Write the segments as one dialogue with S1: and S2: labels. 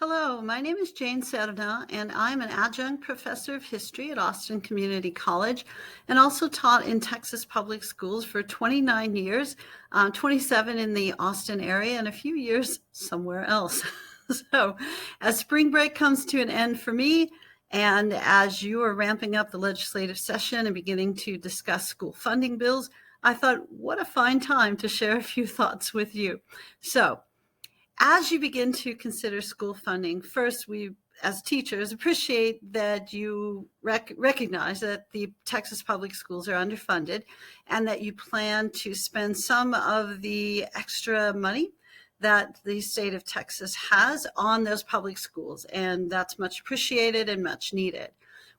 S1: Hello, my name is Jayne Serna, and I'm an adjunct professor of history at Austin Community College and also taught in Texas public schools for 29 years, 27 in the Austin area and a few years somewhere else. So as spring break comes to an end for me, and as you are ramping up the legislative session and beginning to discuss school funding bills, I thought, what a fine time to share a few thoughts with you. So as you begin to consider school funding, first, we as teachers appreciate that you recognize that the Texas public schools are underfunded and that you plan to spend some of the extra money that the state of Texas has on those public schools. And that's much appreciated and much needed.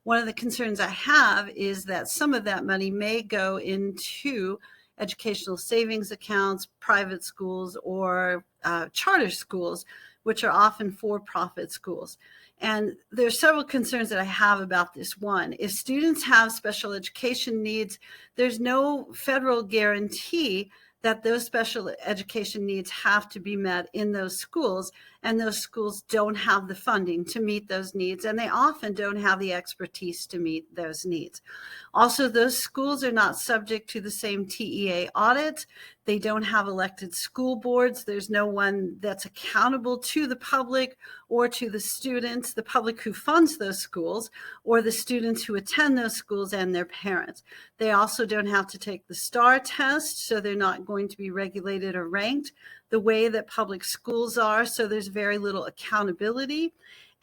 S1: One of the concerns I have is that some of that money may go into educational savings accounts, private schools, or charter schools, which are often for-profit schools. And there's several concerns that I have about this. One, if students have special education needs, there's no federal guarantee that those special education needs have to be met in those schools, and those schools don't have the funding to meet those needs, and they often don't have the expertise to meet those needs. Also, those schools are not subject to the same TEA audits. They don't have elected school boards. There's no one that's accountable to the public or to the students, the public who funds those schools, or the students who attend those schools and their parents. They also don't have to take the STAR test, so they're not going to be regulated or ranked the way that public schools are, so there's very little accountability.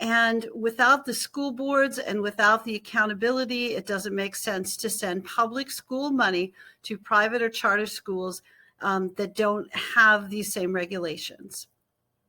S1: And without the school boards and without the accountability, it doesn't make sense to send public school money to private or charter schools that don't have these same regulations.